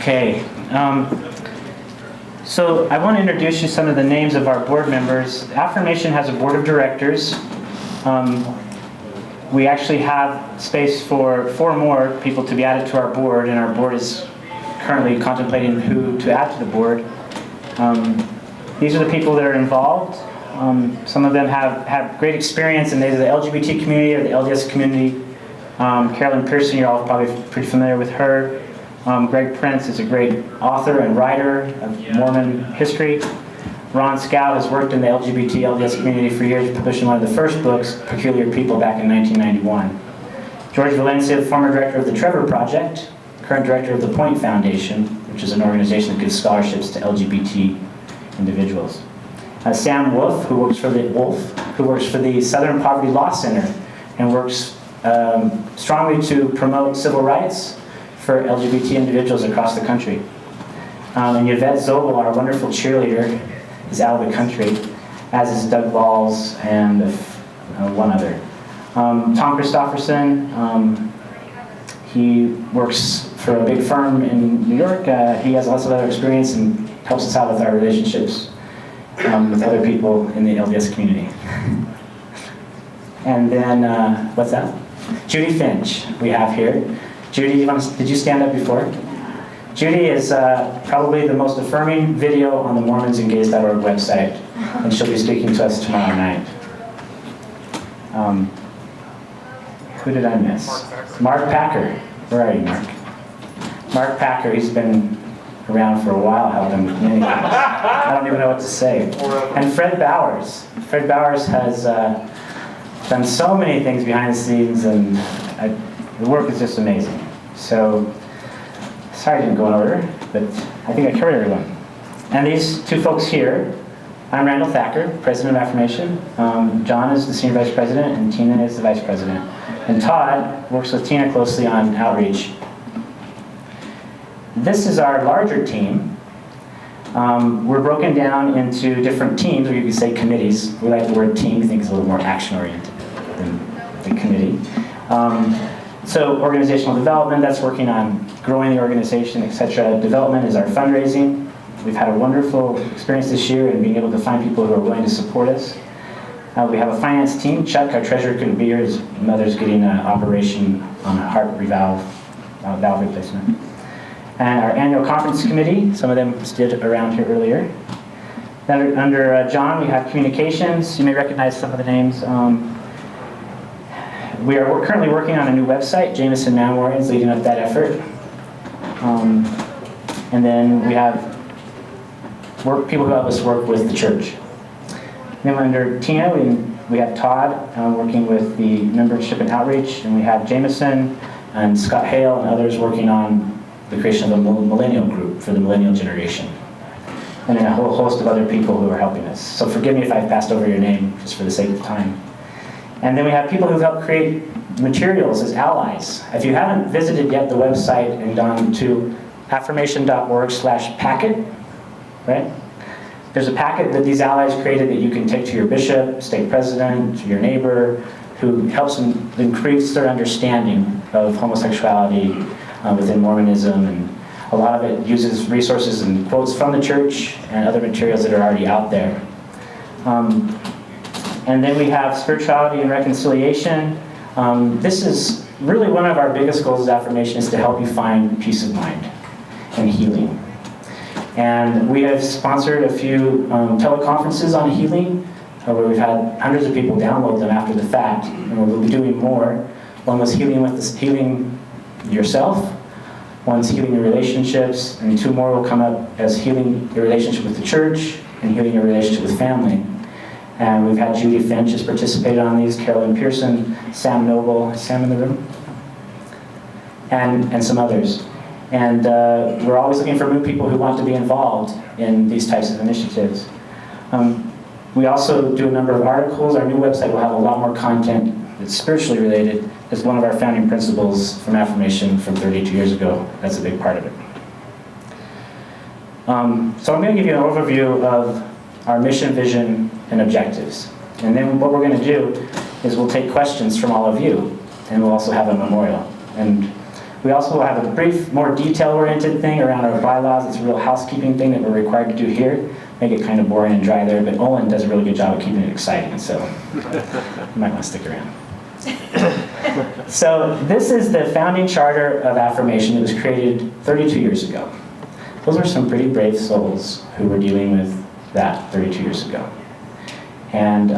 Okay. So I want to introduce you some of the names of our board members. Affirmation has a board of directors. We actually have space for 4 more people to be added to our board, and our board is currently contemplating who to add to the board. These are the people that are involved. Some of them have great experience in either the LGBT community or the LDS community. Carolyn Pearson, you're all probably pretty familiar with her. Greg Prince is a great author and writer of Mormon history. Ron Scout has worked in the LGBT LDS community for years, publishing one of the first books, Peculiar People, back in 1991. George Valencia, former director of the Trevor Project, current director of the Point Foundation, which is an organization that gives scholarships to LGBT individuals. Sam Wolf, who works for the Southern Poverty Law Center and works strongly to promote civil rights for LGBT individuals across the country. And Yvette Zobel, our wonderful cheerleader, is out of the country, as is Doug Balls and one other. Tom Christofferson, he works for a big firm in New York. He has lots of other experience and helps us out with our relationships with other people in the LDS community. And then, what's that? Judy Finch, we have here. Judy, did you stand up before? Judy is probably the most affirming video on the MormonsandGays.org website, and she'll be speaking to us tomorrow night. Who did I miss? Mark Packer. Where are you, Mark? Mark Packer, he's been around for a while helping with many things. I don't even know what to say. And Fred Bowers. Fred Bowers has done so many things behind the scenes, and the work is just amazing. So, sorry I didn't go in order, but I think I covered everyone. And these 2 folks here, I'm Randall Thacker, president of Affirmation. John is the senior vice president, and Tina is the vice president. And Todd works with Tina closely on outreach. This is our larger team. We're broken down into different teams, or you could say committees. We like the word team, we think it's a little more action-oriented than committee. So organizational development, that's working on growing the organization, etc. Development is our fundraising. We've had a wonderful experience this year in being able to find people who are willing to support us. We have a finance team. Chuck, our treasurer, couldn't be here. His mother's getting an operation on a heart valve replacement. And our annual conference committee, some of them stood around here earlier. Then under John, we have communications. You may recognize some of the names. We're currently working on a new website. Jameson Manwarian is leading up that effort. And then we have people who help us work with the church. Then under Tina, we have Todd working with the membership and outreach, and we have Jameson and Scott Hale and others working on the creation of the millennial group for the millennial generation. And then a whole host of other people who are helping us. So forgive me if I've passed over your name, just for the sake of time. And then we have people who've helped create materials as allies. If you haven't visited yet the website and gone to affirmation.org/packet, right? There's a packet that these allies created that you can take to your bishop, stake president, your neighbor, who helps them increase their understanding of homosexuality within Mormonism. And a lot of it uses resources and quotes from the church and other materials that are already out there. And then we have spirituality and reconciliation. This is really one of our biggest goals as Affirmation, is to help you find peace of mind and healing. And we have sponsored a few teleconferences on healing, where we've had hundreds of people download them after the fact, and we'll be doing more. One was healing yourself, one's healing your relationships, and 2 more will come up as healing your relationship with the church and healing your relationship with family. And we've had Judy Finch has participated on these, Carolyn Pearson, Sam Noble, is Sam in the room? And some others. And we're always looking for new people who want to be involved in these types of initiatives. We also do a number of articles. Our new website will have a lot more content that's spiritually related. It's one of our founding principles from Affirmation from 32 years ago. That's a big part of it. So I'm going to give you an overview of our mission, vision, and objectives. And then what we're going to do is we'll take questions from all of you, and we'll also have a memorial. And We also will have a brief, more detail-oriented thing around our bylaws. It's a real housekeeping thing that we're required to do here. Make it kind of boring and dry there, but Olin does a really good job of keeping it exciting, so you might want to stick around. So this is the founding charter of Affirmation. It was created 32 years ago. Those are some pretty brave souls who were dealing with that 32 years ago. And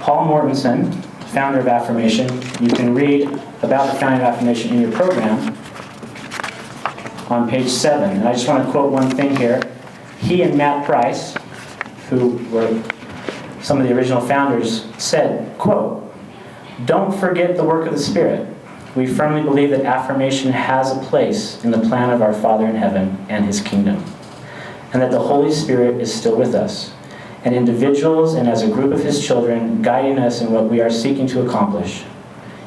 Paul Mortensen, founder of Affirmation, you can read about the founding of Affirmation in your program on page 7. And I just want to quote one thing here. He and Matt Price, who were some of the original founders, said, quote, "Don't forget the work of the Spirit. We firmly believe that Affirmation has a place in the plan of our Father in heaven and His kingdom, and that the Holy Spirit is still with us, and individuals and as a group of His children guiding us in what we are seeking to accomplish.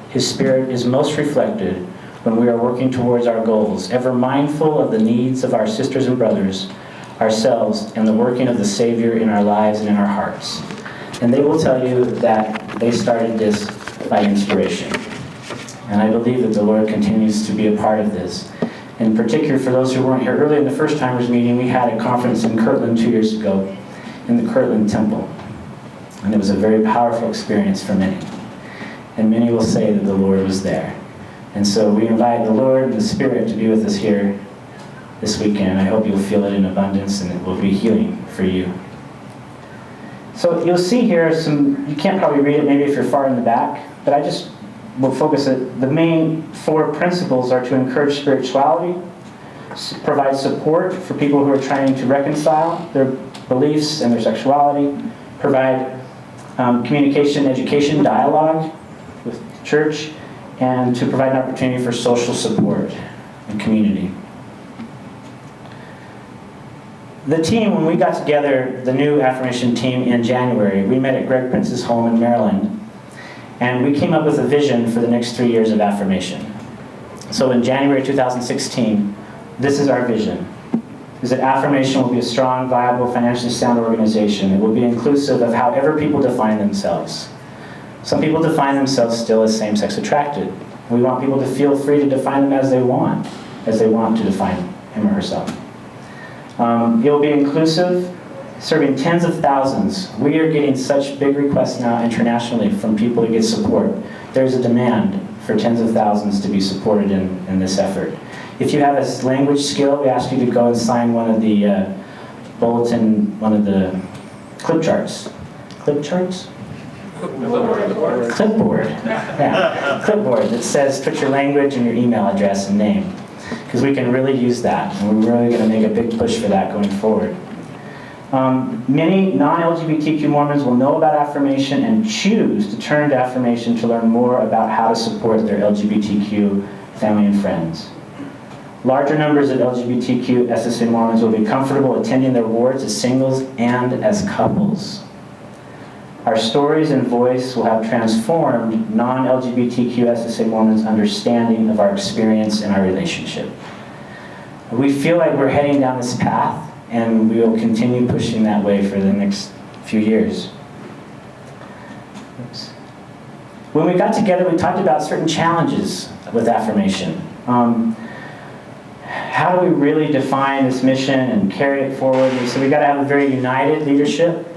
His Spirit is most reflected when we are working towards our goals, ever mindful of the needs of our sisters and brothers, ourselves, and the working of the Savior in our lives and in our hearts." And they will tell you that they started this by inspiration. And I believe that the Lord continues to be a part of this. In particular, for those who weren't here earlier in the First Timers meeting, we had a conference in Kirtland 2 years ago in the Kirtland Temple. And it was a very powerful experience for many. And many will say that the Lord was there. And so we invite the Lord and the Spirit to be with us here this weekend. I hope you'll feel it in abundance and it will be healing for you. So you'll see here some, you can't probably read it maybe if you're far in the back, but I just will focus it. The main 4 principles are to encourage spirituality, provide support for people who are trying to reconcile their beliefs and their sexuality, provide communication, education, dialogue with the church, and to provide an opportunity for social support and community. The team, when we got together, the new Affirmation team in January, we met at Greg Prince's home in Maryland, and we came up with a vision for the next 3 years of Affirmation. So in January 2016, this is our vision, is that Affirmation will be a strong, viable, financially sound organization. It will be inclusive of however people define themselves. Some people define themselves still as same-sex attracted. We want people to feel free to define them as they want to define him or herself. It will be inclusive, serving tens of thousands. We are getting such big requests now internationally from people to get support. There's a demand for tens of thousands to be supported in this effort. If you have a language skill, we ask you to go and sign one of the one of the clip charts. Clip charts? Clipboard. Yeah, clipboard that says put your language and your email address and name. Because we can really use that, and we're really going to make a big push for that going forward. Many non-LGBTQ Mormons will know about Affirmation and choose to turn to Affirmation to learn more about how to support their LGBTQ family and friends. Larger numbers of LGBTQ SSA Mormons will be comfortable attending their wards as singles and as couples. Our stories and voice will have transformed non-LGBTQ SSA Mormons' understanding of our experience and our relationship. We feel like we're heading down this path, and we will continue pushing that way for the next few years. Oops. When we got together, we talked about certain challenges with Affirmation. How do we really define this mission and carry it forward? And so we got to have a very united leadership.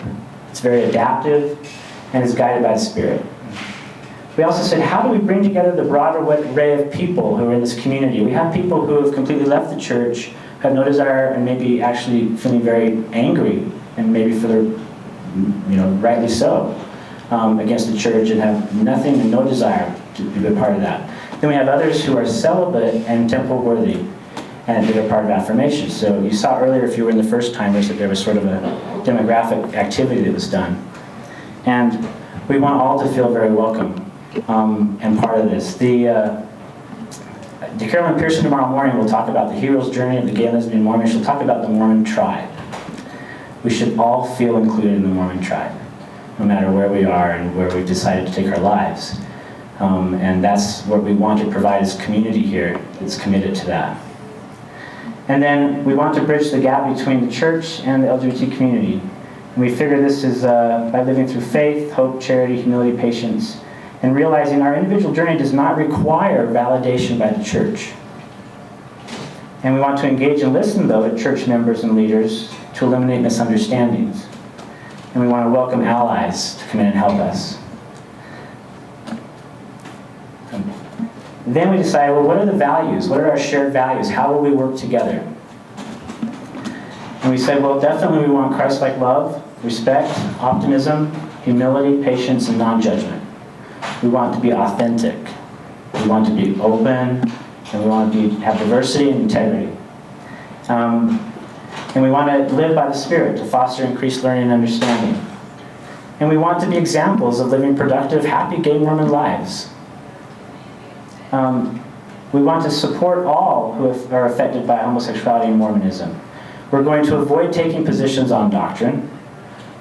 It's very adaptive, and it's guided by the Spirit. We also said, how do we bring together the broader array of people who are in this community? We have people who have completely left the church, have no desire, and maybe actually feeling very angry, and maybe for their, rightly so, against the church, and have nothing and no desire to be a part of that. Then we have others who are celibate and temple worthy, and they're part of Affirmation. So you saw earlier, if you were in the First Timers, that there was sort of a demographic activity that was done. And we want all to feel very welcome and part of this. Carolyn Pearson tomorrow morning will talk about the hero's journey of the gay lesbian Mormon. She'll talk about the Mormon tribe. We should all feel included in the Mormon tribe, no matter where we are and where we've decided to take our lives. And that's what we want to provide as community here that's committed to that. And then we want to bridge the gap between the church and the LGBT community. And we figure this is by living through faith, hope, charity, humility, patience, and realizing our individual journey does not require validation by the church. And we want to engage and listen, though, to church members and leaders to eliminate misunderstandings. And we want to welcome allies to come in and help us. Then we decide, well, what are the values? What are our shared values? How will we work together? And we said, well, definitely we want Christ-like love, respect, optimism, humility, patience, and non-judgment. We want to be authentic. We want to be open, and we want to have diversity and integrity. And we want to live by the Spirit to foster increased learning and understanding. And we want to be examples of living productive, happy, gay Mormon lives. We want to support all who are affected by homosexuality and Mormonism. We're going to avoid taking positions on doctrine.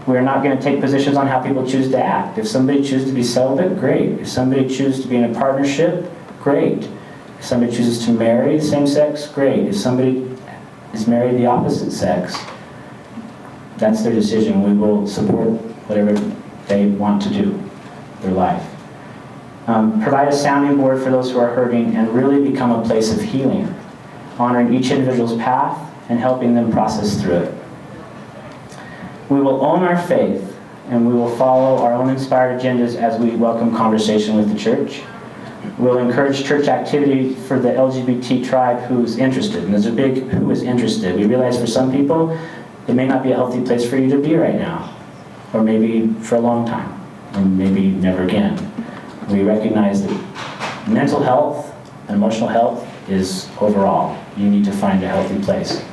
We're not going to take positions on how people choose to act. If somebody chooses to be celibate, great. If somebody chooses to be in a partnership, great. If somebody chooses to marry the same sex, great. If somebody is married the opposite sex, that's their decision. We will support whatever they want to do, their life. Provide a sounding board for those who are hurting and really become a place of healing, honoring each individual's path and helping them process through it. We will own our faith, and we will follow our own inspired agendas as we welcome conversation with the church. We'll encourage church activity for the LGBT tribe who's interested. And there's a big who is interested. We realize for some people, it may not be a healthy place for you to be right now, or maybe for a long time, or maybe never again. We recognize that mental health and emotional health is overall. You need to find a healthy place.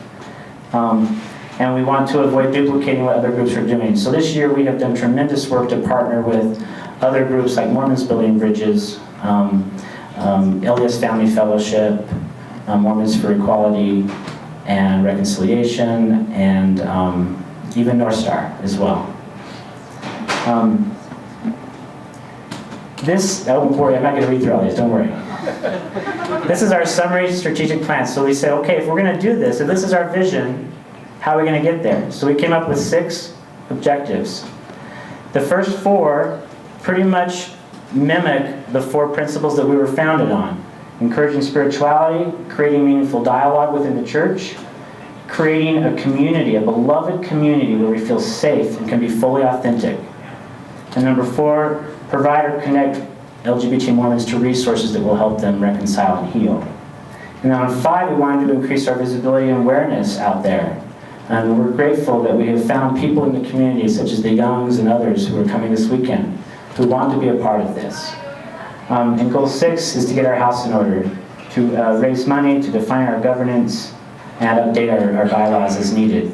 And we want to avoid duplicating what other groups are doing. So this year we have done tremendous work to partner with other groups like Mormons Building Bridges, LDS Family Fellowship, Mormons for Equality and Reconciliation, and even North Star as well. Don't worry, I'm not going to read through all these, don't worry. This is our summary strategic plan. So we said, okay, if we're going to do this, if this is our vision, how are we going to get there? So we came up with 6 objectives. The first 4 pretty much mimic the 4 principles that we were founded on. Encouraging spirituality, creating meaningful dialogue within the church, creating a community, a beloved community where we feel safe and can be fully authentic. And number 4, provide or connect LGBT Mormons to resources that will help them reconcile and heal. And then on 5, we wanted to increase our visibility and awareness out there. And we're grateful that we have found people in the community, such as the Youngs and others who are coming this weekend, who want to be a part of this. And goal 6 is to get our house in order, to raise money, to define our governance, and update our bylaws as needed.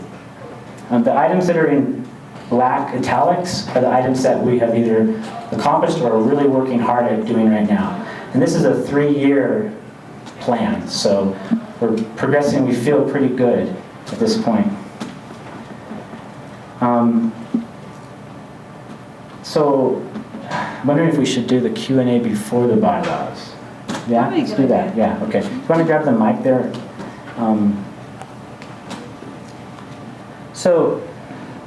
The items that are in black italics are the items that we have either accomplished or are really working hard at doing right now. And this is a 3-year plan, so we're progressing. We feel pretty good at this point. So I'm wondering if we should do the Q&A before the bylaws. Yeah, let's do that. Yeah, okay. You want to grab the mic there? So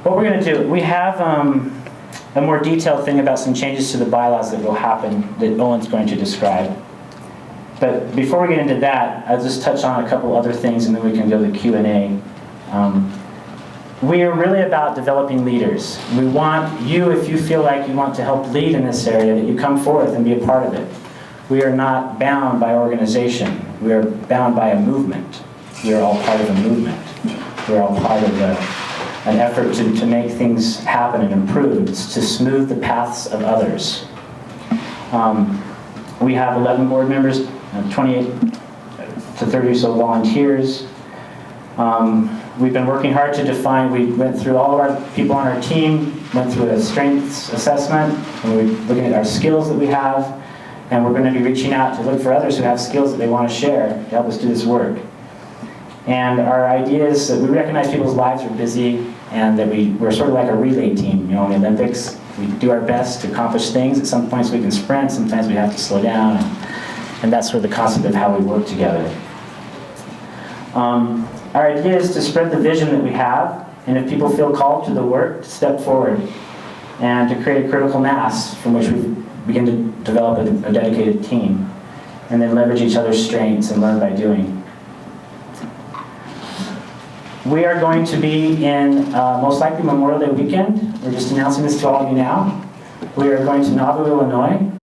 what we're going to do, we have a more detailed thing about some changes to the bylaws that will happen that Owen's going to describe. But before we get into that, I'll just touch on a couple other things and then we can go to the Q&A. We are really about developing leaders. We want you, if you feel like you want to help lead in this area, that you come forth and be a part of it. We are not bound by organization. We are bound by a movement. We are all part of a movement. We're all part of an effort to make things happen and improve. It's to smooth the paths of others. We have 11 board members, 28 to 30 or so volunteers. We've been working hard to define, we went through all of our people on our team, went through a strengths assessment, and we're looking at our skills that we have, and we're going to be reaching out to look for others who have skills that they want to share to help us do this work. And our idea is that we recognize people's lives are busy, and that we're sort of like a relay team. You know, in the Olympics, we do our best to accomplish things. At some points we can sprint, sometimes we have to slow down, and that's sort of the concept of how we work together. Our idea is to spread the vision that we have, and if people feel called to the work, to step forward and to create a critical mass from which we begin to develop a dedicated team, and then leverage each other's strengths and learn by doing. We are going to be in most likely Memorial Day weekend. We're just announcing this to all of you now. We are going to Nauvoo, Illinois.